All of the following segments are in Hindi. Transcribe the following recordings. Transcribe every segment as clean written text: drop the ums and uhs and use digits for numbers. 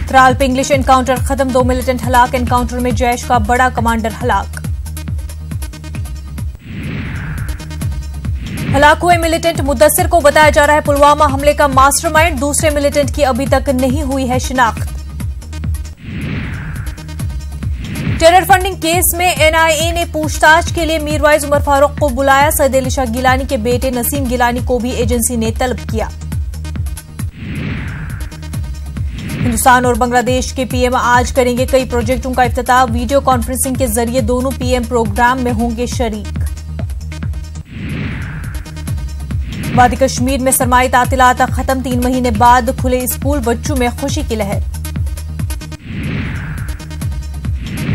त्राल पे इंग्लिश एनकाउंटर खत्म, 2 मिलिटेंट हलाक। एनकाउंटर में जैश का बड़ा कमांडर हलाक। हलाक हुए मिलिटेंट मुद्दस्सिर को बताया जा रहा है पुलवामा हमले का मास्टरमाइंड। दूसरे मिलिटेंट की अभी तक नहीं हुई है शिनाख्त। टेरर फंडिंग केस में एनआईए ने पूछताछ के लिए मीरवाइज उमर फारूक को बुलाया। सईद अली शाह गिलानी के बेटे नसीम गिलानी को भी एजेंसी ने तलब किया। हिंदुस्तान और बांग्लादेश के पीएम आज करेंगे कई प्रोजेक्टों का इफ्तिताह। वीडियो कॉन्फ्रेंसिंग के जरिए दोनों पीएम प्रोग्राम में होंगे शरीक। वादी कश्मीर में सरमाई तातीलात खत्म, 3 महीने बाद खुले स्कूल, बच्चों में खुशी की लहर।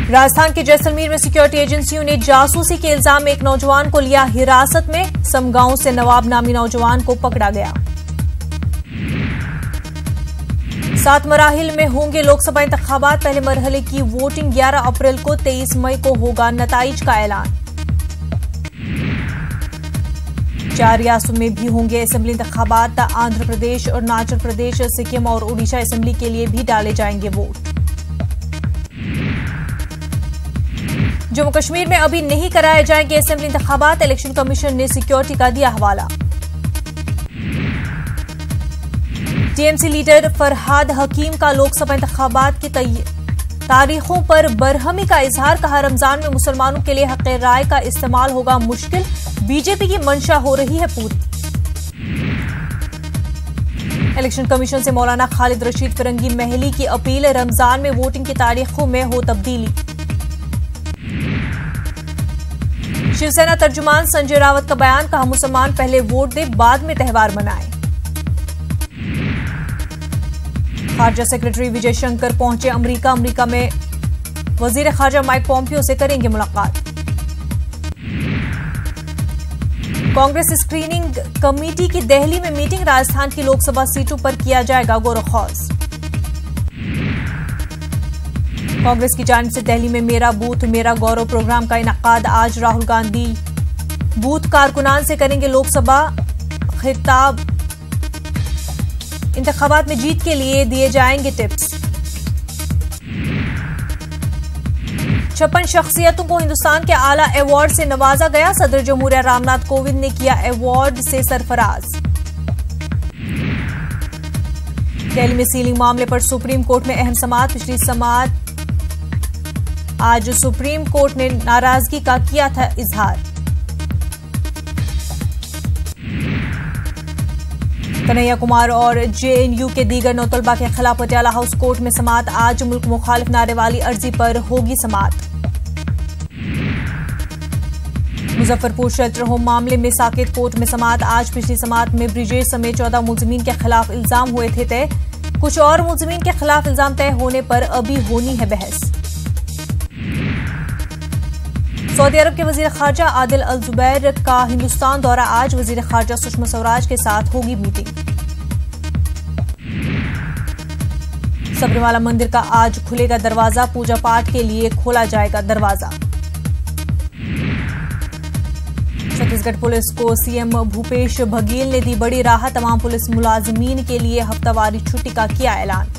राजस्थान के जैसलमेर में सिक्योरिटी एजेंसियों ने जासूसी के इल्जाम में एक नौजवान को लिया हिरासत में। समगांव से नवाब नामी नौजवान को पकड़ा गया। 7 मराहिल में होंगे लोकसभा इंतखाबात। पहले मरहले की वोटिंग 11 अप्रैल को, 23 मई को होगा नताइज का ऐलान। 4 रियासतों में भी होंगे असेंबली इंतखाबात। आंध्र प्रदेश, अरुणाचल प्रदेश, सिक्किम और ओडिशा असेंबली के लिए भी डाले जाएंगे वोट। जम्मू कश्मीर में अभी नहीं कराए जाएंगे असेंबली इंतखाबात। इलेक्शन कमीशन ने सिक्योरिटी का दिया हवाला। टीएमसी लीडर फरहाद हकीम का लोकसभा इंतखाबात की तारीखों पर बरहमी का इजहार। कहा, रमजान में मुसलमानों के लिए हक राय का इस्तेमाल होगा मुश्किल। बीजेपी की मंशा हो रही है पूरी। इलेक्शन कमीशन से मौलाना खालिद रशीद फिरंगी महली की अपील। रमजान में वोटिंग की तारीखों में हो तब्दीली। शिवसेना तर्जुमान संजय रावत का बयान। कहा, मुसलमान पहले वोट दे, बाद में त्यौहार मनाएं। खारजा सेक्रेटरी विजय शंकर पहुंचे अमेरिका। अमेरिका में वजीर खारजा माइक पॉम्पियो से करेंगे मुलाकात। कांग्रेस स्क्रीनिंग कमेटी की दिल्ली में मीटिंग। राजस्थान की लोकसभा सीटों पर किया जाएगा गौर-ए-खौज। कांग्रेस की जानिब से दिल्ली में मेरा बूथ मेरा गौरव प्रोग्राम का इनकाद। आज राहुल गांधी बूथ कारकुनान से करेंगे लोकसभा खिताब। इंतखाबात में जीत के लिए दिए जाएंगे टिप्स। 56 शख्सियतों को हिंदुस्तान के आला अवार्ड से नवाजा गया। सदर जमहूरिया रामनाथ कोविंद ने किया अवार्ड से सरफराज। दिल्ली में सीलिंग मामले पर सुप्रीम कोर्ट में अहम समाअत। पिछली समाअत आज सुप्रीम कोर्ट ने नाराजगी का किया था इजहार। कन्हैया कुमार और जेएनयू के दीगर 9 तलबा के खिलाफ पटियाला हाउस कोर्ट में समाअत। आज मुल्क मुखालिफ नारे वाली अर्जी पर होगी समाअत। मुजफ्फरपुर शेल्टर होम मामले में साकेत कोर्ट में समाअत। आज पिछली समाअत में ब्रिजेश समेत 14 मुलजिमीन के खिलाफ इल्जाम हुए थे तय। कुछ और मुलजिमीन के खिलाफ इल्जाम तय होने पर अभी होनी है बहस। सऊदी अरब के वजीर खारजा आदिल अल जुबैर का हिंदुस्तान दौरा। आज वजीर खारजा सुषमा स्वराज के साथ होगी मीटिंग। सबरीमाला मंदिर का आज खुलेगा दरवाजा। पूजा पाठ के लिए खोला जाएगा दरवाजा। छत्तीसगढ़ पुलिस को सीएम भूपेश बघेल ने दी बड़ी राहत। तमाम पुलिस मुलाजिमीन के लिए हफ्तावारी छुट्टी का किया ऐलान।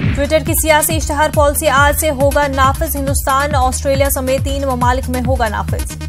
ट्विटर की सियासी इश्तहार पॉलिसी आज से होगा नाफिज। हिंदुस्तान, ऑस्ट्रेलिया समेत 3 ममालिक में होगा नाफिज।